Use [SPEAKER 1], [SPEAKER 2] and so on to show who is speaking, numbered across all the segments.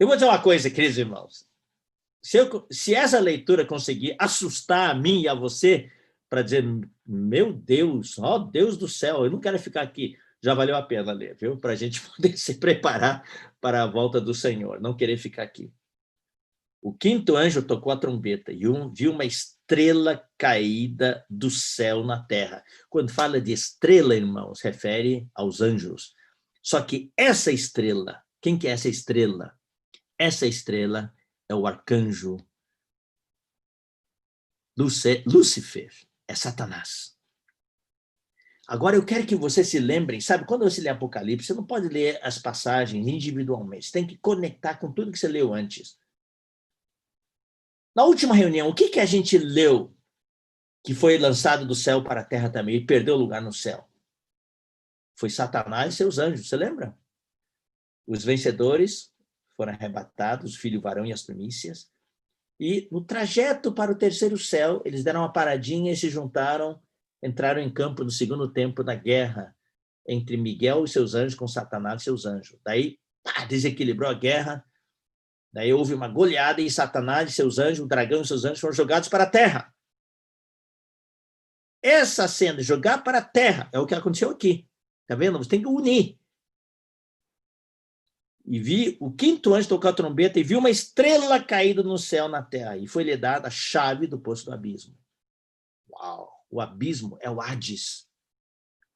[SPEAKER 1] Eu vou dizer uma coisa, queridos irmãos. Se essa leitura conseguir assustar a mim e a você, para dizer, meu Deus, ó Deus do céu, eu não quero ficar aqui, já valeu a pena ler, viu? Para a gente poder se preparar para a volta do Senhor, não querer ficar aqui. O quinto anjo tocou a trombeta e viu uma estrela caída do céu na terra. Quando fala de estrela, irmãos, refere aos anjos. Só que essa estrela, quem que é essa estrela? Essa estrela é o arcanjo Lúcifer, é Satanás. Agora eu quero que vocês se lembrem, sabe, quando você lê Apocalipse, você não pode ler as passagens individualmente, você tem que conectar com tudo que você leu antes. Na última reunião, o que a gente leu que foi lançado do céu para a terra também e perdeu lugar no céu? Foi Satanás e seus anjos, você lembra? Os vencedores foram arrebatados, o filho varão e as primícias, e no trajeto para o terceiro céu, eles deram uma paradinha e se juntaram, entraram em campo no segundo tempo da guerra entre Miguel e seus anjos com Satanás e seus anjos. Daí, desequilibrou a guerra, daí houve uma goleada e Satanás e seus anjos, o dragão e seus anjos foram jogados para a terra. Essa cena, jogar para a terra, é o que aconteceu aqui. Tá vendo? Você tem que unir. E vi o quinto anjo tocar a trombeta e viu uma estrela caída no céu na terra. E foi-lhe dada a chave do poço do abismo. Uau! O abismo é o Hades.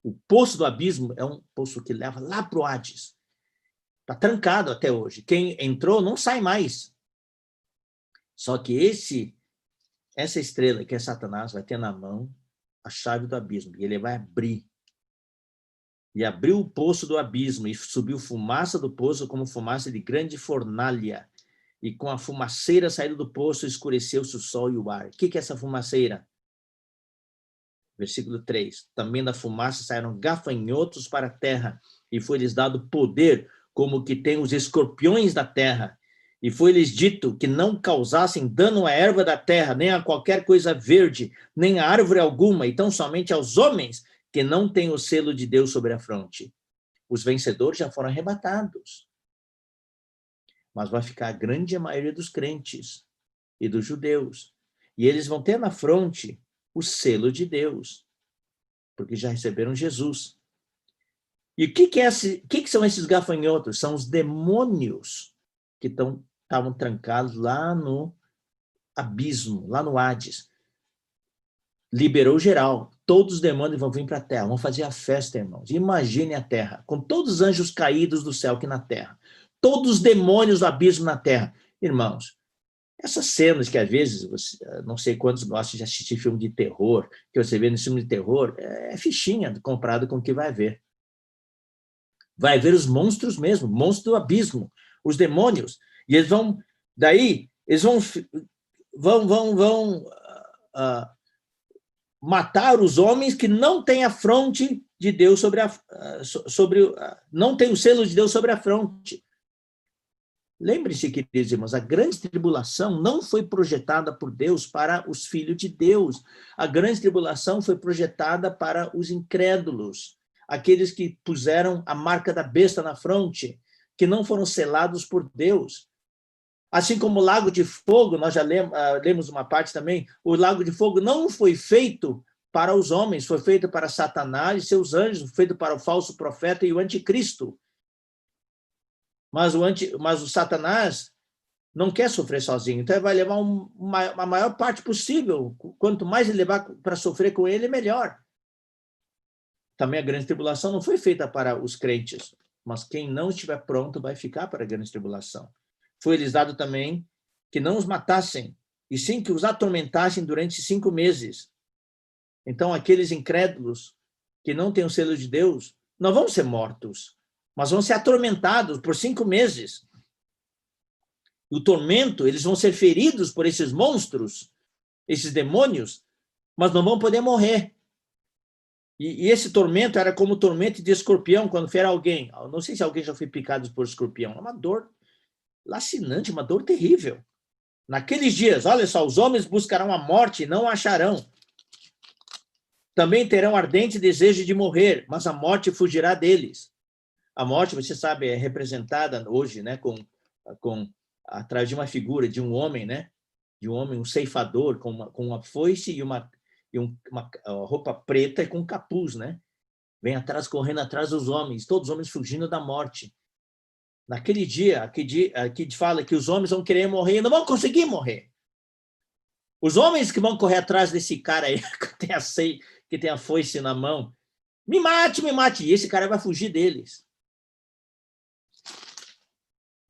[SPEAKER 1] O poço do abismo é um poço que leva lá para o Hades. Está trancado até hoje. Quem entrou não sai mais. Só que essa estrela, que é Satanás, vai ter na mão a chave do abismo. E ele vai abrir. E abriu o poço do abismo, e subiu fumaça do poço como fumaça de grande fornalha. E com a fumaceira saída do poço, escureceu-se o sol e o ar. O que é essa fumaceira? Versículo 3. Também da fumaça saíram gafanhotos para a terra, e foi-lhes dado poder, como que tem os escorpiões da terra. E foi-lhes dito que não causassem dano à erva da terra, nem a qualquer coisa verde, nem a árvore alguma, e tão somente aos homens que não têm o selo de Deus sobre a fronte. Os vencedores já foram arrebatados. Mas vai ficar a grande maioria dos crentes e dos judeus. E eles vão ter na fronte o selo de Deus, porque já receberam Jesus. E o que são esses gafanhotos? São os demônios que estavam trancados lá no abismo, lá no Hades. Liberou geral. Todos os demônios vão vir para a terra, vão fazer a festa, irmãos. Imagine a terra, com todos os anjos caídos do céu aqui na terra. Todos os demônios do abismo na terra. Irmãos, essas cenas que às vezes, não sei quantos gostam de assistir filme de terror, que você vê no filme de terror, é fichinha comparado com o que vai ver. Vai ver os monstros mesmo, monstros do abismo, os demônios. E eles vão, daí, eles vão matar os homens que não têm a fronte de Deus não tem o selo de Deus sobre a fronte. Lembre-se, queridos irmãos, a grande tribulação não foi projetada por Deus para os filhos de Deus. A grande tribulação foi projetada para os incrédulos, aqueles que puseram a marca da besta na fronte, que não foram selados por Deus. Assim como o lago de fogo, nós já lemos uma parte também, o lago de fogo não foi feito para os homens, foi feito para Satanás e seus anjos, feito para o falso profeta e o anticristo. Mas o Satanás não quer sofrer sozinho, então ele vai levar a maior parte possível. Quanto mais ele levar para sofrer com ele, melhor. Também a grande tribulação não foi feita para os crentes, mas quem não estiver pronto vai ficar para a grande tribulação. Foi-lhes dado também que não os matassem, e sim que os atormentassem durante 5 meses. Então, aqueles incrédulos que não têm o selo de Deus não vão ser mortos, mas vão ser atormentados por 5 meses. O tormento, eles vão ser feridos por esses monstros, esses demônios, mas não vão poder morrer. E esse tormento era como o tormento de escorpião, quando fere alguém. Eu não sei se alguém já foi picado por escorpião. É uma dor lacinante, uma dor terrível. Naqueles dias, olha só, os homens buscarão a morte e não a acharão. Também terão ardente desejo de morrer, mas a morte fugirá deles. A morte, você sabe, é representada hoje, né, com atrás de uma figura de um homem, né? De um homem, um ceifador, com uma foice e uma roupa preta e com capuz, né? Vem atrás, correndo atrás dos homens, todos os homens fugindo da morte. Naquele dia, aqui fala que os homens vão querer morrer e não vão conseguir morrer. Os homens que vão correr atrás desse cara aí, que tem a foice na mão, me mate, me mate. E esse cara vai fugir deles.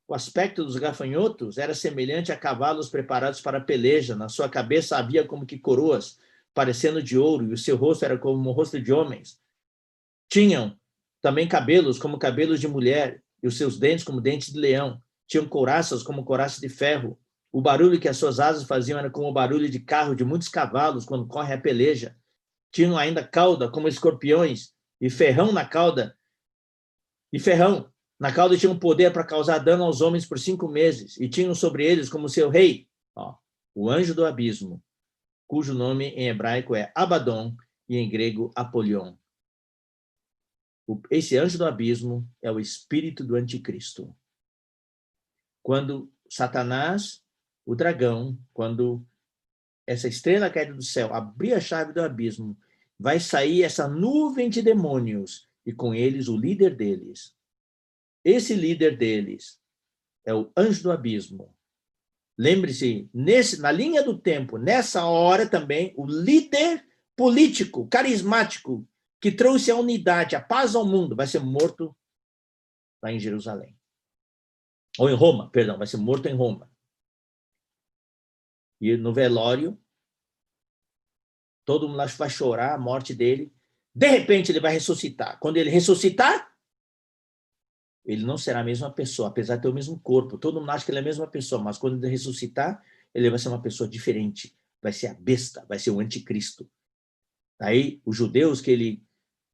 [SPEAKER 1] O aspecto dos gafanhotos era semelhante a cavalos preparados para a peleja. Na sua cabeça havia como que coroas, parecendo de ouro, e o seu rosto era como o rosto de homens. Tinham também cabelos como cabelos de mulher, e os seus dentes como dentes de leão. Tinham couraças como couraças de ferro. O barulho que as suas asas faziam era como o barulho de carro de muitos cavalos quando corre a peleja. Tinham ainda cauda como escorpiões, e ferrão na cauda. E ferrão na cauda tinha um poder para causar dano aos homens por 5 meses, e tinham sobre eles como seu rei, o anjo do abismo, cujo nome em hebraico é Abaddon e em grego Apolion. Esse anjo do abismo é o espírito do anticristo. Quando Satanás, o dragão, quando essa estrela caída do céu abrir a chave do abismo, vai sair essa nuvem de demônios e com eles o líder deles. Esse líder deles é o anjo do abismo. Lembre-se, na linha do tempo, nessa hora também, o líder político, carismático, que trouxe a unidade, a paz ao mundo, vai ser morto lá em Jerusalém. Ou em Roma, perdão, vai ser morto em Roma. E no velório, todo mundo vai chorar a morte dele. De repente, ele vai ressuscitar. Quando ele ressuscitar, ele não será a mesma pessoa, apesar de ter o mesmo corpo. Todo mundo acha que ele é a mesma pessoa, mas quando ele ressuscitar, ele vai ser uma pessoa diferente. Vai ser a besta, vai ser o anticristo. Aí, os judeus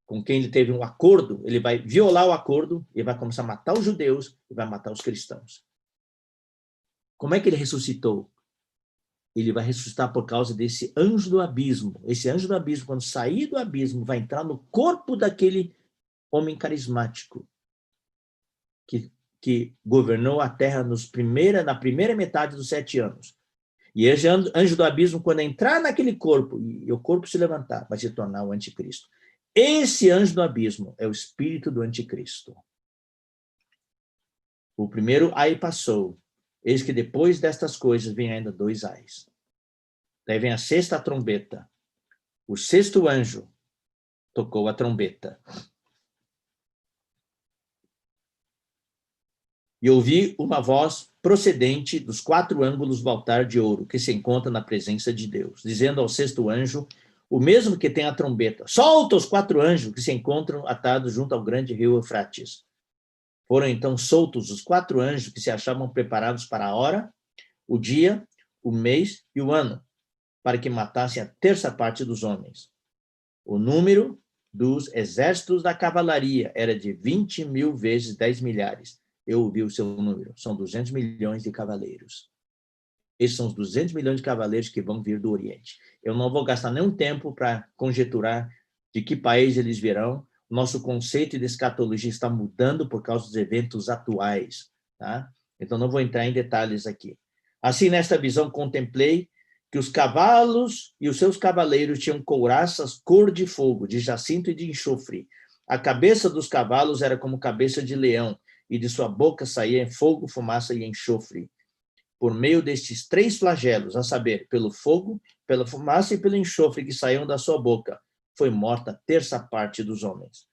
[SPEAKER 1] com quem ele teve um acordo, ele vai violar o acordo e vai começar a matar os judeus e vai matar os cristãos. Como é que ele ressuscitou? Ele vai ressuscitar por causa desse anjo do abismo. Esse anjo do abismo, quando sair do abismo, vai entrar no corpo daquele homem carismático que governou a terra na primeira metade dos 7 anos. E esse anjo do abismo, quando entrar naquele corpo e o corpo se levantar, vai se tornar o anticristo. Esse anjo do abismo é o espírito do anticristo. O primeiro ai passou. Eis que depois destas coisas vem ainda 2 ais. Daí vem a 6ª trombeta. O 6º anjo tocou a trombeta. E ouvi uma voz procedente dos 4 ângulos do altar de ouro, que se encontra na presença de Deus, dizendo ao 6º anjo, o mesmo que tem a trombeta, solta os 4 anjos que se encontram atados junto ao grande rio Eufrates. Foram então soltos os 4 anjos que se achavam preparados para a hora, o dia, o mês e o ano, para que matassem a 1/3 parte dos homens. O número dos exércitos da cavalaria era de 20.000 vezes 10 milhares. Eu ouvi o seu número, são 200 milhões de cavaleiros. Esses são os 200 milhões de cavaleiros que vão vir do Oriente. Eu não vou gastar nenhum tempo para conjecturar de que país eles virão. Nosso conceito de escatologia está mudando por causa dos eventos atuais. Tá? Então, não vou entrar em detalhes aqui. Assim, nesta visão, contemplei que os cavalos e os seus cavaleiros tinham couraças cor de fogo, de jacinto e de enxofre. A cabeça dos cavalos era como cabeça de leão, e de sua boca saía fogo, fumaça e enxofre. Por meio destes 3 flagelos, a saber, pelo fogo, pela fumaça e pelo enxofre que saíam da sua boca, foi morta a 1/3 parte dos homens.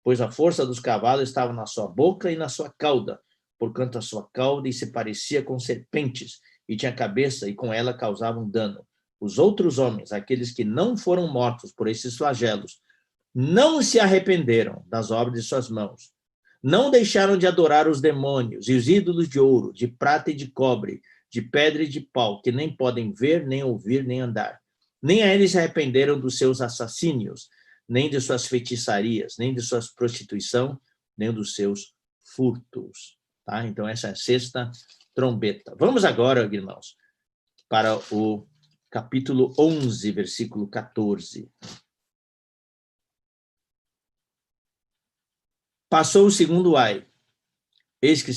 [SPEAKER 1] Pois a força dos cavalos estava na sua boca e na sua cauda, porquanto a sua cauda se parecia com serpentes, e tinha cabeça, e com ela causavam dano. Os outros homens, aqueles que não foram mortos por esses flagelos, não se arrependeram das obras de suas mãos, não deixaram de adorar os demônios e os ídolos de ouro, de prata e de cobre, de pedra e de pau, que nem podem ver, nem ouvir, nem andar. Nem a eles se arrependeram dos seus assassínios, nem de suas feitiçarias, nem de sua prostituição, nem dos seus furtos. Tá? Então, essa é a 6ª trombeta. Vamos agora, irmãos, para o capítulo 11, versículo 14. Passou o 2º ai. Eis que,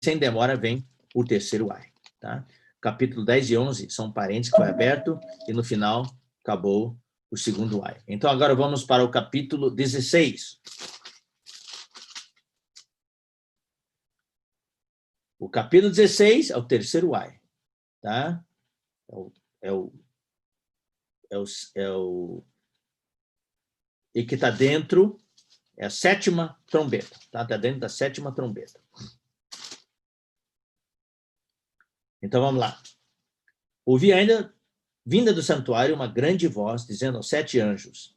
[SPEAKER 1] sem demora, vem o terceiro ai. Tá? Capítulo 10 e 11 são parênteses que foi aberto e no final acabou o segundo ai. Então agora vamos para o capítulo 16. O capítulo 16 é o terceiro ai. Tá? E que está dentro, é a sétima trombeta. Tá? Está dentro da sétima trombeta. Então vamos lá. Ouvi ainda, vinda do santuário, uma grande voz, dizendo aos 7 anjos: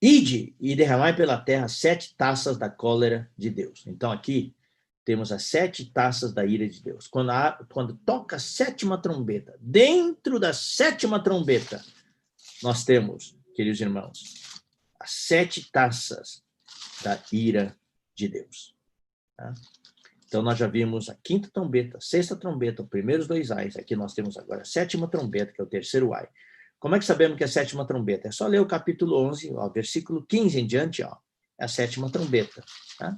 [SPEAKER 1] ide e derramai pela terra 7 taças da cólera de Deus. Então aqui temos as 7 taças da ira de Deus. Quando toca a sétima trombeta, dentro da sétima trombeta, nós temos, queridos irmãos, as 7 taças da ira de Deus. Tá? Então, nós já vimos a quinta trombeta, a sexta trombeta, os primeiros 2 ais. Aqui nós temos agora a sétima trombeta, que é o terceiro ai. Como é que sabemos que é a sétima trombeta? É só ler o capítulo 11, ó, versículo 15 em diante, ó, é a sétima trombeta. Tá?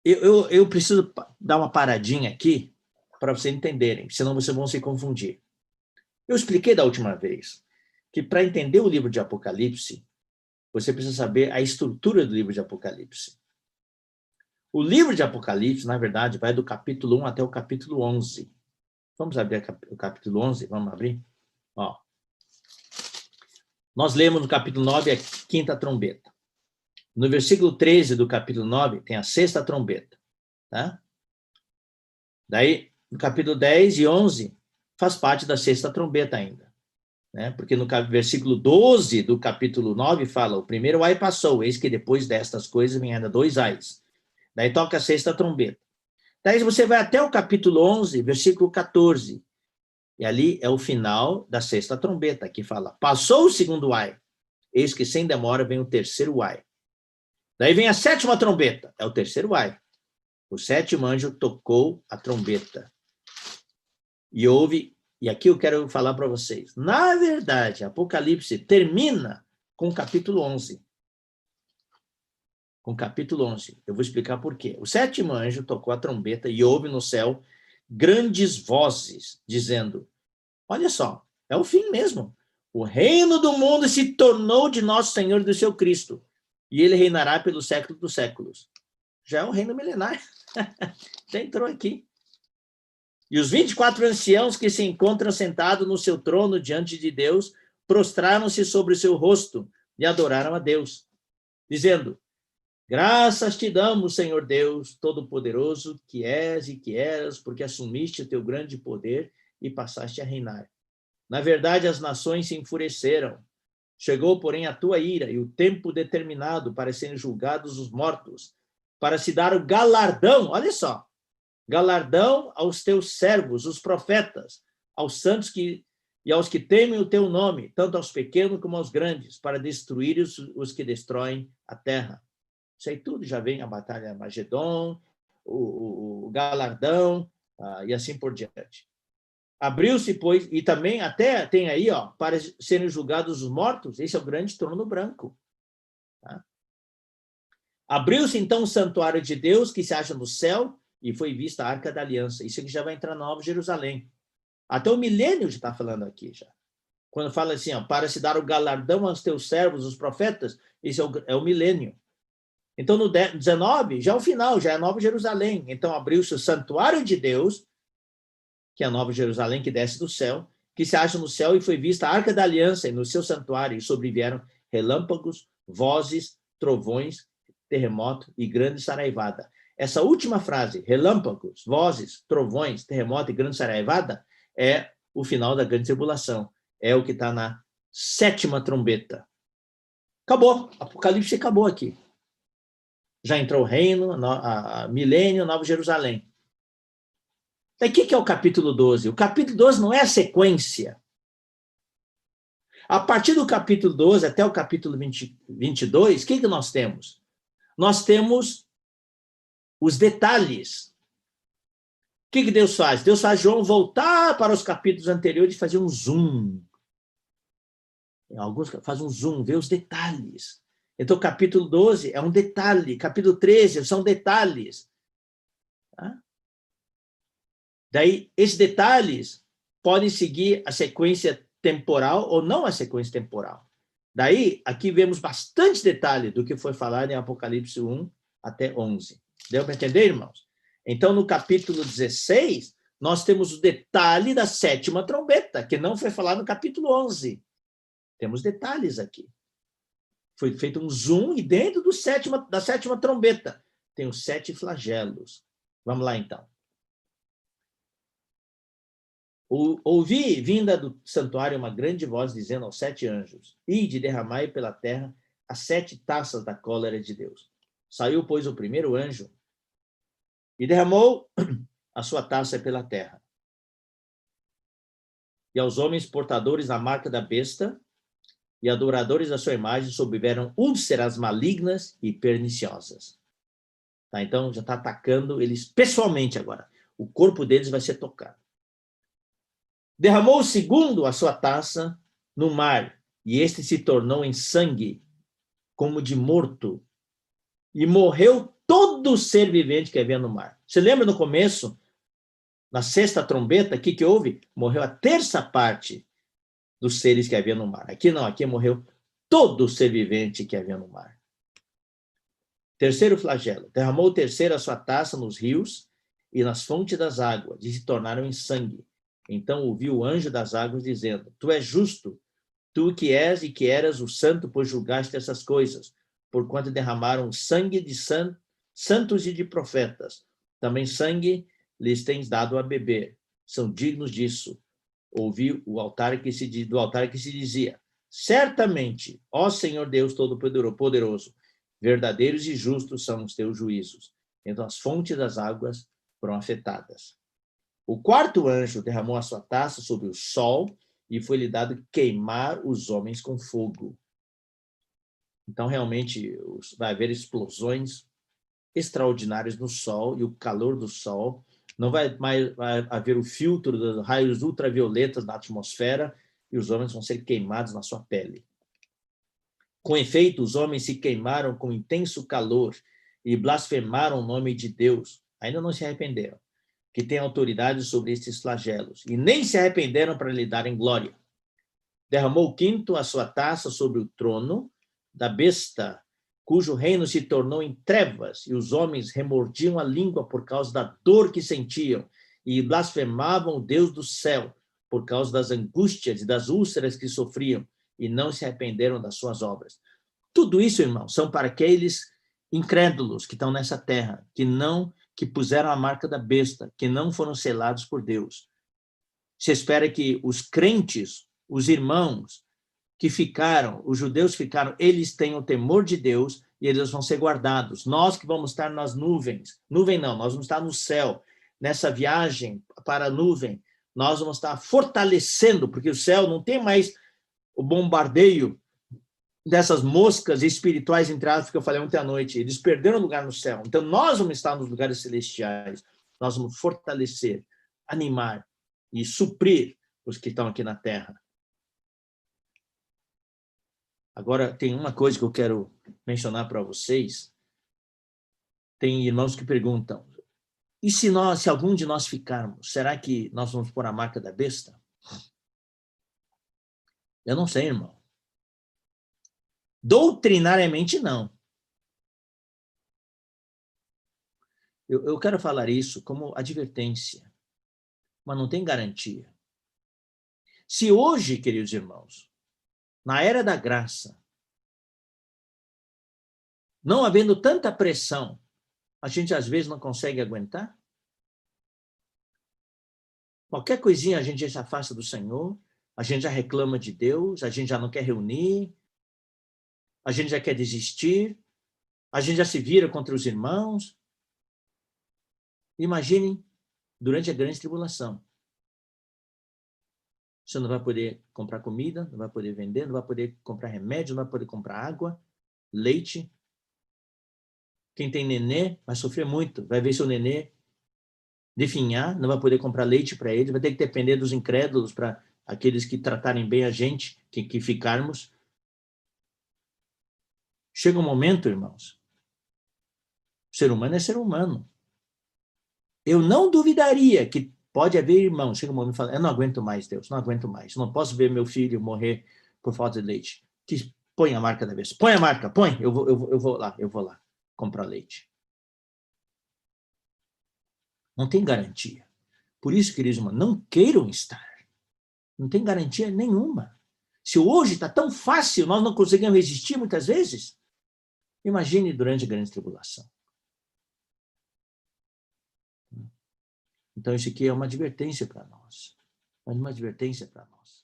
[SPEAKER 1] Eu preciso dar uma paradinha aqui para vocês entenderem, senão vocês vão se confundir. Eu expliquei da última vez que para entender o livro de Apocalipse, você precisa saber a estrutura do livro de Apocalipse. O livro de Apocalipse, na verdade, vai do capítulo 1 até o capítulo 11. Vamos abrir o capítulo 11? Vamos abrir? Ó. Nós lemos no capítulo 9 a quinta trombeta. No versículo 13 do capítulo 9 tem a sexta trombeta. Tá? Daí, no capítulo 10 e 11, faz parte da sexta trombeta ainda. Né? Porque no versículo 12 do capítulo 9 fala: o primeiro ai passou, eis que depois destas coisas vem ainda 2 ais. Daí toca a sexta trombeta. Daí você vai até o capítulo 11, versículo 14. E ali é o final da sexta trombeta, que fala: passou o segundo ai, eis que sem demora vem o terceiro ai. Daí vem a sétima trombeta, é o terceiro ai. O sétimo anjo tocou a trombeta. E houve, e aqui eu quero falar para vocês, na verdade, Apocalipse termina com o capítulo 11. Com o capítulo 11. Eu vou explicar por quê. O sétimo anjo tocou a trombeta e houve no céu grandes vozes, dizendo: olha só, é o fim mesmo. O reino do mundo se tornou de nosso Senhor e do seu Cristo, e ele reinará pelos séculos dos séculos. Já é um reino milenar. Já entrou aqui. E os 24 anciãos que se encontram sentados no seu trono diante de Deus, prostraram-se sobre o seu rosto e adoraram a Deus, dizendo: graças te damos, Senhor Deus Todo-Poderoso, que és e que eras, porque assumiste o teu grande poder e passaste a reinar. Na verdade, as nações se enfureceram. Chegou, porém, a tua ira e o tempo determinado para serem julgados os mortos, para se dar o galardão, olha só, galardão aos teus servos, os profetas, aos santos e aos que temem o teu nome, tanto aos pequenos como aos grandes, para destruir os que destroem a terra. Isso aí tudo já vem a batalha Magedon, o galardão, e assim por diante. Abriu-se, pois, e também até tem aí, ó, para serem julgados os mortos, esse é o grande trono branco. Tá? Abriu-se, então, o santuário de Deus, que se acha no céu, e foi vista a Arca da Aliança. Isso aqui já vai entrar na Nova Jerusalém. Até o milênio já está falando aqui, já. Quando fala assim, ó, para se dar o galardão aos teus servos, os profetas, isso é o milênio. Então, no 19, já é o final, já é a Nova Jerusalém. Então, abriu-se o santuário de Deus, que é a Nova Jerusalém, que desce do céu, que se acha no céu, e foi vista a Arca da Aliança, e no seu santuário sobrevieram relâmpagos, vozes, trovões, terremoto e grande saraivada. Essa última frase, relâmpagos, vozes, trovões, terremoto e grande saraivada, é o final da grande tribulação. É o que está na sétima trombeta. Acabou. Apocalipse acabou aqui. Já entrou o reino, a milênio, Nova Jerusalém. Daí o que é o capítulo 12? O capítulo 12 não é a sequência. A partir do capítulo 12 até o capítulo 22, o que nós temos? Nós temos os detalhes. O que Deus faz? Deus faz João voltar para os capítulos anteriores e fazer um zoom. Em alguns faz um zoom, vê os detalhes. Então, capítulo 12 é um detalhe, capítulo 13 são detalhes. Daí, esses detalhes podem seguir a sequência temporal ou não a sequência temporal. Daí, aqui vemos bastante detalhe do que foi falado em Apocalipse 1 até 11. Deu para entender, irmãos? Então, no capítulo 16, nós temos o detalhe da sétima trombeta, que não foi falado no capítulo 11. Temos detalhes aqui. Foi feito um zoom e dentro da sétima trombeta tem os 7 flagelos. Vamos lá, então. Ouvi, vinda do santuário, uma grande voz dizendo aos 7 anjos: Ide, derramai pela terra as 7 taças da cólera de Deus. Saiu, pois, o primeiro anjo e derramou a sua taça pela terra. E aos homens portadores da marca da besta e adoradores da sua imagem sobreviveram úlceras malignas e perniciosas. Tá, então, já está atacando eles pessoalmente agora. O corpo deles vai ser tocado. Derramou o segundo a sua taça no mar, e este se tornou em sangue, como de morto, e morreu todo ser vivente que havia no mar. Você lembra no começo, na sexta trombeta, o que houve? Morreu a terça parte dos seres que havia no mar. Aqui não, aqui morreu todo ser vivente que havia no mar. Terceiro flagelo. Derramou o terceiro a sua taça nos rios e nas fontes das águas, e se tornaram em sangue. Então ouviu o anjo das águas dizendo: Tu és justo, tu que és e que eras o santo, pois julgaste essas coisas, porquanto derramaram sangue de santos e de profetas. Também sangue lhes tens dado a beber. São dignos disso. Ouvi o altar do altar que se dizia: Certamente, ó Senhor Deus Todo-Poderoso, verdadeiros e justos são os teus juízos. Então as fontes das águas foram afetadas. O quarto anjo derramou a sua taça sobre o sol e foi-lhe dado queimar os homens com fogo. Então, realmente, vai haver explosões extraordinárias no sol e o calor do sol. Não vai mais haver o filtro dos raios ultravioletas na atmosfera e os homens vão ser queimados na sua pele. Com efeito, os homens se queimaram com intenso calor e blasfemaram o nome de Deus. Ainda não se arrependeram, que tem autoridade sobre estes flagelos, e nem se arrependeram para lhe darem glória. Derramou o quinto a sua taça sobre o trono da besta, cujo reino se tornou em trevas, e os homens remordiam a língua por causa da dor que sentiam, e blasfemavam o Deus do céu, por causa das angústias e das úlceras que sofriam, e não se arrependeram das suas obras. Tudo isso, irmãos, são para aqueles incrédulos que estão nessa terra, que puseram a marca da besta, que não foram selados por Deus. Se espera que os crentes, os irmãos que ficaram, os judeus ficaram, eles tenham o temor de Deus e eles vão ser guardados. Nós que vamos estar nas nuvens, nuvem não, nós vamos estar no céu, nessa viagem para a nuvem, nós vamos estar fortalecendo, porque o céu não tem mais o bombardeio dessas moscas espirituais, entre aspas, que eu falei ontem à noite. Eles perderam lugar no céu. Então, nós vamos estar nos lugares celestiais. Nós vamos fortalecer, animar e suprir os que estão aqui na terra. Agora, tem uma coisa que eu quero mencionar para vocês. Tem irmãos que perguntam: e se algum de nós ficarmos, será que nós vamos pôr a marca da besta? Eu não sei, irmão. Doutrinariamente, não. Eu quero falar isso como advertência, mas não tem garantia. Se hoje, queridos irmãos, na era da graça, não havendo tanta pressão, a gente às vezes não consegue aguentar? Qualquer coisinha a gente já se afasta do Senhor, a gente já reclama de Deus, a gente já não quer reunir, a gente já quer desistir, a gente já se vira contra os irmãos. Imaginem, durante a grande tribulação, você não vai poder comprar comida, não vai poder vender, não vai poder comprar remédio, não vai poder comprar água, leite. Quem tem nenê vai sofrer muito, vai ver seu nenê definhar, não vai poder comprar leite para ele, vai ter que depender dos incrédulos para aqueles que tratarem bem a gente, que ficarmos. Chega um momento, irmãos, ser humano é ser humano. Eu não duvidaria que Pode haver irmão, chega um momento e fala, eu não aguento mais, Deus, não aguento mais, não posso ver meu filho morrer por falta de leite. Põe a marca da vez, põe a marca, põe, eu vou lá comprar leite. Não tem garantia. Por isso, queridos irmãos, não queiram estar. Não tem garantia nenhuma. Se hoje está tão fácil, nós não conseguimos resistir muitas vezes, imagine durante a grande tribulação. Então, isso aqui é uma advertência para nós. Uma advertência para nós.